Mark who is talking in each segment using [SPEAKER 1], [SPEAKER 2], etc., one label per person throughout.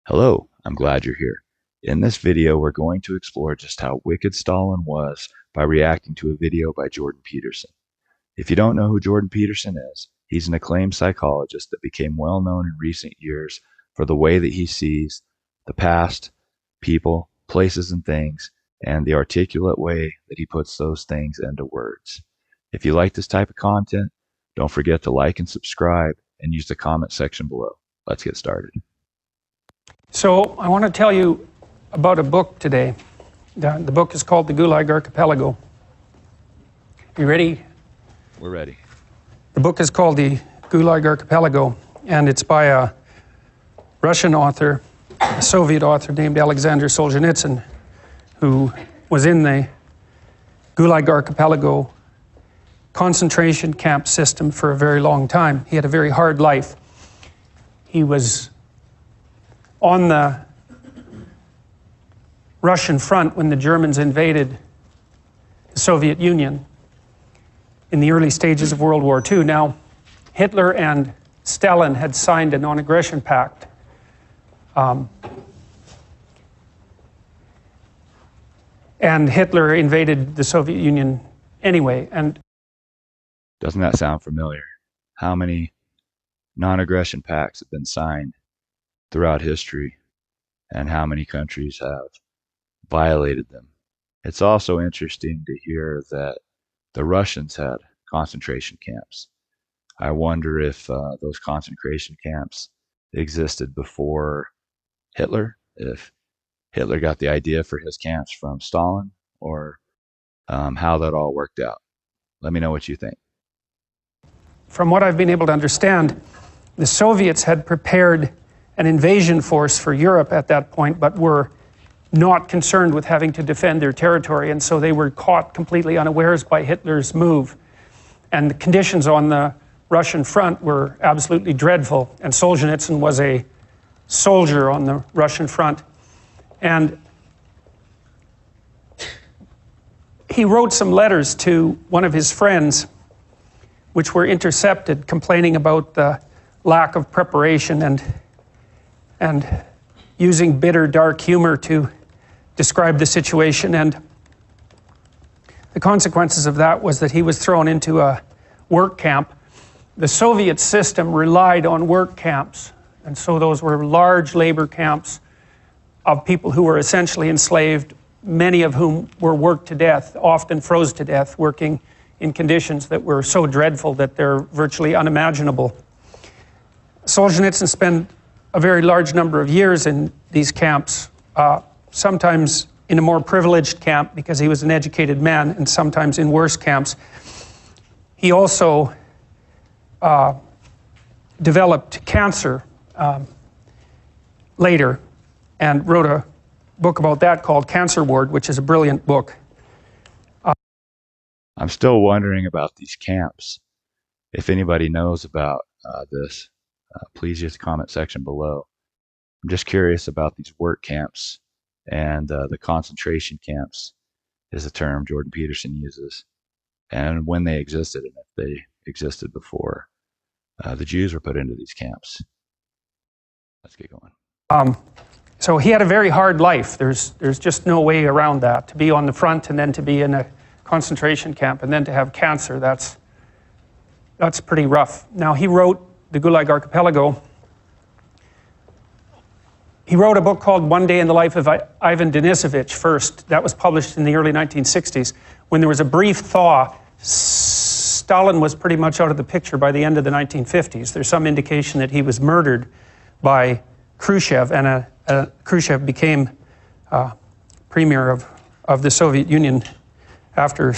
[SPEAKER 1] Hello, I'm glad you're here. In this video, we're going to explore just how wicked Stalin was by reacting to a video by Jordan Peterson. If you don't know who Jordan Peterson is, he's an acclaimed psychologist that became well known in recent years for the way that he sees the past, people, places, and things, and the articulate way that he puts those things into words. If you like this type of content, don't forget to like and subscribe and use the comment section below. Let's get started.
[SPEAKER 2] So I want to tell you about a book today. The book is called The Gulag Archipelago. You ready?
[SPEAKER 1] We're ready.
[SPEAKER 2] The book is called The Gulag Archipelago, and it's by a Russian author, a Soviet author named Alexander Solzhenitsyn, who was in the Gulag Archipelago concentration camp system for a very long time. He had a very hard life. He was on the Russian front when the Germans invaded the Soviet Union in the early stages of World War II. Now, Hitler and Stalin had signed a non-aggression pact. And Hitler invaded the Soviet Union anyway. And
[SPEAKER 1] doesn't that sound familiar? How many non-aggression pacts have been signed throughout history, and how many countries have violated them? It's also interesting to hear that the Russians had concentration camps. I wonder if those concentration camps existed before Hitler, if Hitler got the idea for his camps from Stalin, or how that all worked out. Let me know what you think.
[SPEAKER 2] From what I've been able to understand, the Soviets had prepared an invasion force for Europe at that point, but were not concerned with having to defend their territory, and so they were caught completely unawares by Hitler's move. And the conditions on the Russian front were absolutely dreadful, and Solzhenitsyn was a soldier on the Russian front. And he wrote some letters to one of his friends, which were intercepted, complaining about the lack of preparation and using bitter, dark humor to describe the situation. And the consequences of that was that he was thrown into a work camp. The Soviet system relied on work camps, and so those were large labor camps of people who were essentially enslaved, many of whom were worked to death, often froze to death, working in conditions that were so dreadful that they're virtually unimaginable. Solzhenitsyn spent a very large number of years in these camps, sometimes in a more privileged camp because he was an educated man, and sometimes in worse camps. He also developed cancer later and wrote a book about that called Cancer Ward, which is a brilliant book.
[SPEAKER 1] I'm still wondering about these camps. If anybody knows about this, please use the comment section below. I'm just curious about these work camps, and the concentration camps is a term Jordan Peterson uses, and when they existed, and if they existed before the Jews were put into these camps. Let's get going.
[SPEAKER 2] So he had a very hard life. There's just no way around that. To be on the front and then to be in a concentration camp and then to have cancer, that's pretty rough. Now, he wrote The Gulag Archipelago. He wrote a book called One Day in the Life of Ivan Denisovich first. That was published in the early 1960s. When there was a brief thaw, Stalin was pretty much out of the picture by the end of the 1950s. There's some indication that he was murdered by Khrushchev, and Khrushchev became premier of the Soviet Union after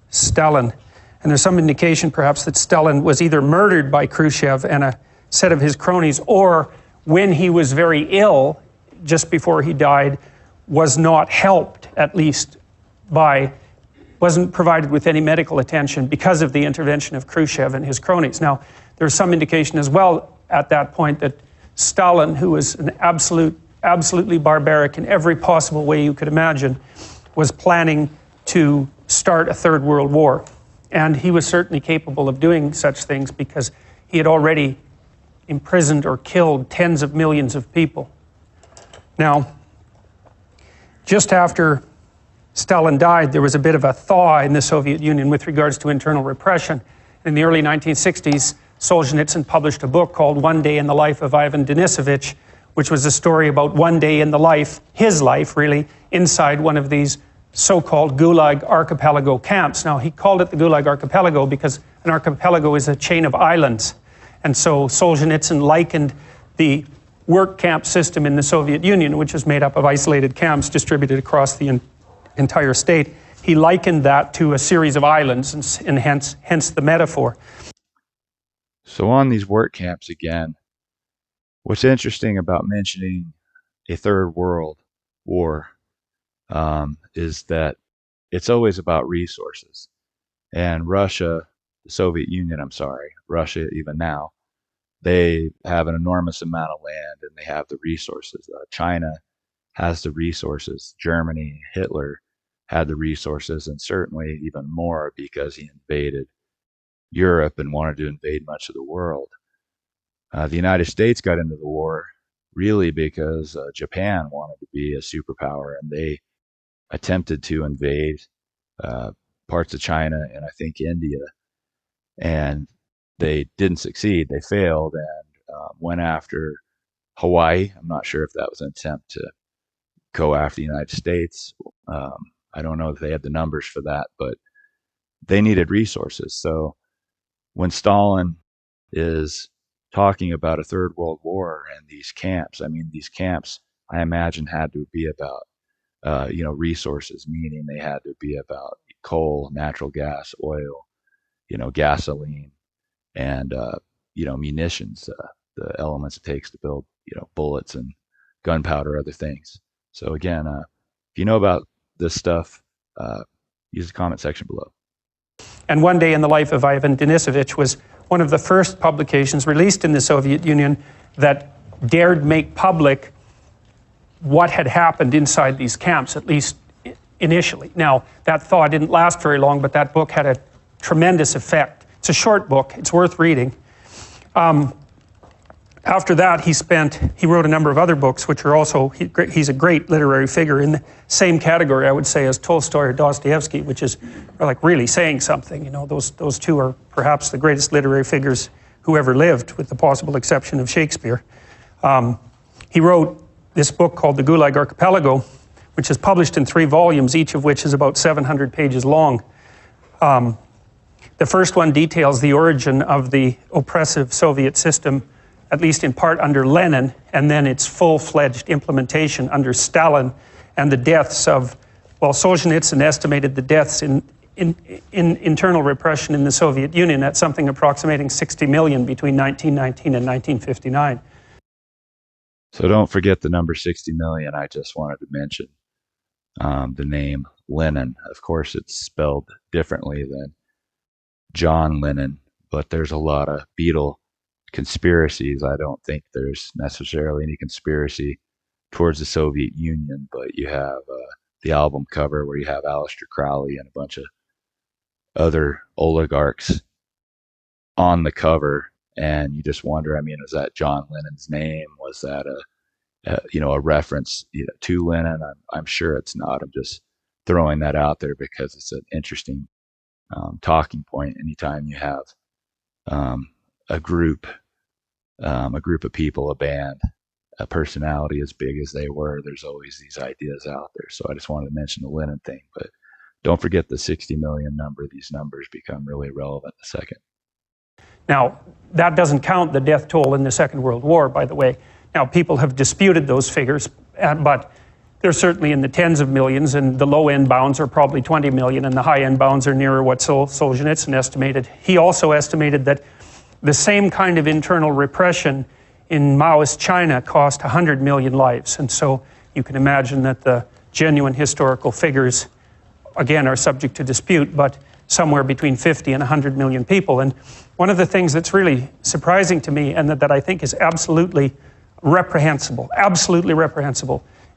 [SPEAKER 2] Stalin. And there's some indication perhaps that Stalin was either murdered by Khrushchev and a set of his cronies, or when he was very ill, just before he died, was not helped, at least wasn't provided with any medical attention because of the intervention of Khrushchev and his cronies. Now, there's some indication as well at that point that Stalin, who was an absolutely barbaric in every possible way you could imagine, was planning to start a third world war. And he was certainly capable of doing such things because he had already imprisoned or killed tens of millions of people. Now, just after Stalin died, there was a bit of a thaw in the Soviet Union with regards to internal repression. In the early 1960s, Solzhenitsyn published a book called One Day in the Life of Ivan Denisovich, which was a story about one day in the life, his life really, inside one of these so-called Gulag archipelago camps. Now, he called it the Gulag archipelago because an archipelago is a chain of islands. And so Solzhenitsyn likened the work camp system in the Soviet Union, which was made up of isolated camps distributed across the entire state. He likened that to a series of islands, and hence the metaphor.
[SPEAKER 1] So on these work camps again, what's interesting about mentioning a third world war is that it's always about resources. And Russia, the Soviet Union, Russia even now, they have an enormous amount of land and they have the resources. China has the resources. Germany, Hitler had the resources, and certainly even more because he invaded Europe and wanted to invade much of the world. The United States got into the war really because Japan wanted to be a superpower, and they attempted to invade parts of China and I think India, and they didn't succeed. They failed and went after Hawaii. I'm not sure if that was an attempt to go after the United States. I don't know if they had the numbers for that, but they needed resources. So when Stalin is talking about a third world war and these camps, these camps, I imagine, had to be about resources, meaning they had to be about coal, natural gas, oil, gasoline, and munitions, the elements it takes to build bullets and gunpowder, other things. So again, if you know about this stuff, use the comment section below.
[SPEAKER 2] And One Day in the Life of Ivan Denisovich was one of the first publications released in the Soviet Union that dared make public what had happened inside these camps, at least initially. Now, that thaw didn't last very long, but that book had a tremendous effect. It's a short book. It's worth reading. After that, he wrote a number of other books, which are also, he's a great literary figure in the same category, I would say, as Tolstoy or Dostoevsky, which is like really saying something. Those two are perhaps the greatest literary figures who ever lived, with the possible exception of Shakespeare. He wrote this book called The Gulag Archipelago, which is published in 3 volumes, each of which is about 700 pages long. The first one details the origin of the oppressive Soviet system, at least in part under Lenin, and then its full-fledged implementation under Stalin, and the deaths of, Solzhenitsyn estimated the deaths in internal repression in the Soviet Union at something approximating 60 million between 1919 and 1959.
[SPEAKER 1] So don't forget the number 60 million. I just wanted to mention the name Lenin. Of course, it's spelled differently than John Lennon, but there's a lot of Beatle conspiracies. I don't think there's necessarily any conspiracy towards the Soviet Union, but you have the album cover where you have Aleister Crowley and a bunch of other oligarchs on the cover, and you just wonder, is that John Lennon's name? Was that a reference to Lennon? I'm sure it's not. I'm just throwing that out there because it's an interesting talking point anytime you have a group of people, a band, a personality as big as they were. There's always these ideas out there. So I just wanted to mention the Lenin thing, but don't forget the 60 million number. These numbers become really relevant in a second.
[SPEAKER 2] Now, that doesn't count the death toll in the Second World War, by the way. Now, people have disputed those figures, but they're certainly in the tens of millions, and the low-end bounds are probably 20 million, and the high-end bounds are nearer what Solzhenitsyn estimated. He also estimated that the same kind of internal repression in Maoist China cost 100 million lives, and so you can imagine that the genuine historical figures, again, are subject to dispute, but somewhere between 50 and 100 million people. And one of the things that's really surprising to me, and that I think is absolutely reprehensible,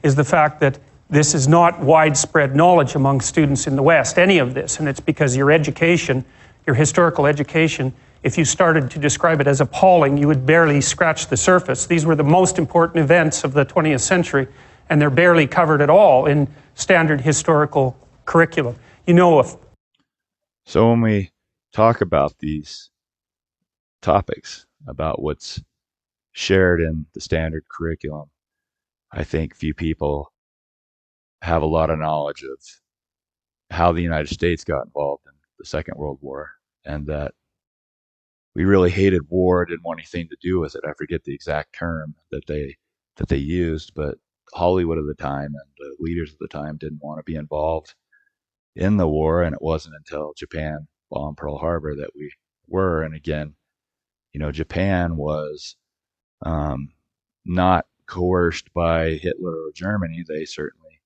[SPEAKER 2] is the fact that this is not widespread knowledge among students in the West, any of this, and it's because your education, your historical education, if you started to describe it as appalling, you would barely scratch the surface. These were the most important events of the 20th century, and they're barely covered at all in standard historical curriculum. You know, if
[SPEAKER 1] So when we talk about these topics, about what's shared in the standard curriculum, I think few people have a lot of knowledge of how the United States got involved in the Second World War, and that we really hated war, didn't want anything to do with it. I forget the exact term that they used, but Hollywood at the time and the leaders at the time didn't want to be involved in the war, and it wasn't until Japan bombed Pearl Harbor that we were. And again, Japan was um, not coerced by Hitler or Germany. They certainly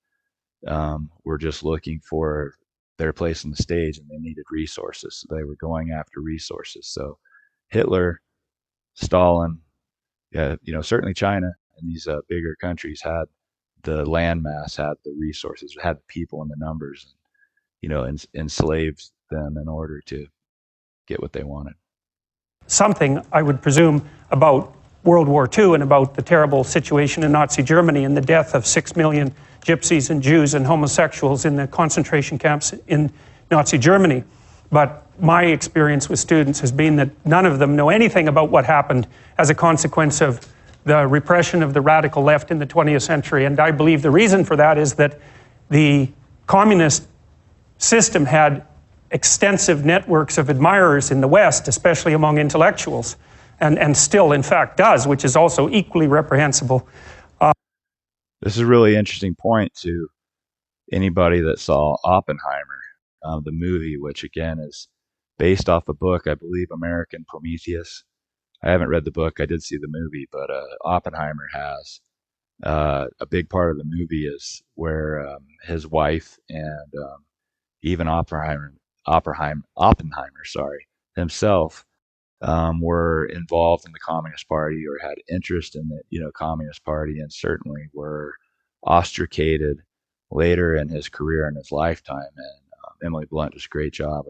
[SPEAKER 1] were just looking for their place on the stage, and they needed resources. So they were going after resources. So Hitler, Stalin, yeah, certainly China and these bigger countries had the landmass, had the resources, had the people and the numbers, and enslaved them in order to get what they wanted.
[SPEAKER 2] something, I would presume, about World War II and about the terrible situation in Nazi Germany and the death of 6 million gypsies and Jews and homosexuals in the concentration camps in Nazi Germany. But my experience with students has been that none of them know anything about what happened as a consequence of the repression of the radical left in the 20th century. And I believe the reason for that is that the communist system had extensive networks of admirers in the West, especially among intellectuals, and still, in fact, does, which is also equally reprehensible.
[SPEAKER 1] This is a really interesting point to anybody that saw Oppenheimer, the movie, which again is based off a book, I believe, American Prometheus. I haven't read the book. I did see the movie, but Oppenheimer has a big part of the movie is where his wife and even Oppenheimer, sorry, himself were involved in the Communist Party or had interest in the Communist Party, and certainly were ostracated later in his career and his lifetime. And Emily Blunt does a great job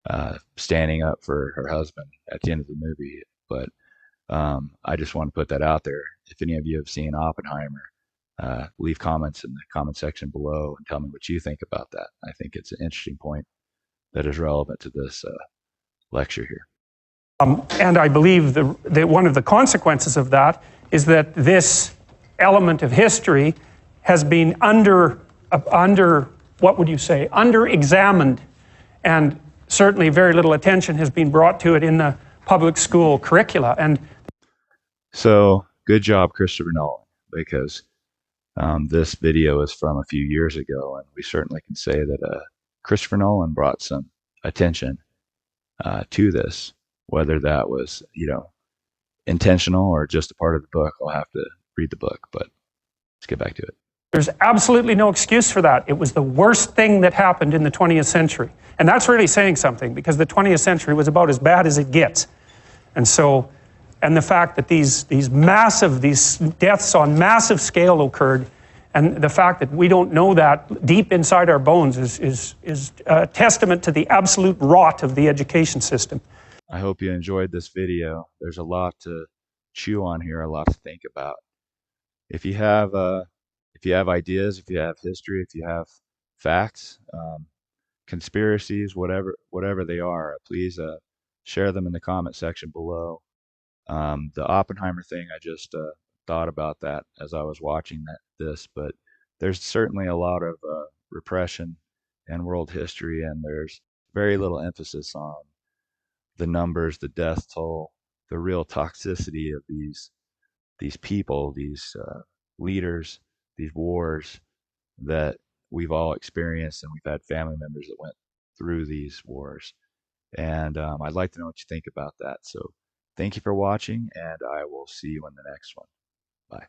[SPEAKER 1] of standing up for her husband at the end of the movie. But I just want to put that out there. If any of you have seen Oppenheimer, leave comments in the comment section below and tell me what you think about that. I think it's an interesting point that is relevant to this lecture here.
[SPEAKER 2] And I believe that one of the consequences of that is that this element of history has been what would you say, under-examined, and certainly very little attention has been brought to it in the public school curricula. And
[SPEAKER 1] so, good job, Christopher Nolan, because this video is from a few years ago, and we certainly can say that Christopher Nolan brought some attention to this. Whether that was, intentional or just a part of the book, I'll have to read the book, but let's get back to it.
[SPEAKER 2] There's absolutely no excuse for that. It was the worst thing that happened in the 20th century. And that's really saying something, because the 20th century was about as bad as it gets. And so, and the fact that these deaths on massive scale occurred, and the fact that we don't know that deep inside our bones is a testament to the absolute rot of the education system.
[SPEAKER 1] I hope you enjoyed this video. There's a lot to chew on here, a lot to think about. If you have ideas, if you have history, if you have facts, conspiracies, whatever they are, please share them in the comment section below. The Oppenheimer thing, I just thought about that as I was watching this, but there's certainly a lot of repression in world history, and there's very little emphasis on the numbers, the death toll, the real toxicity of these people, these leaders, these wars that we've all experienced, and we've had family members that went through these wars. And I'd like to know what you think about that. So thank you for watching, and I will see you in the next one. Bye.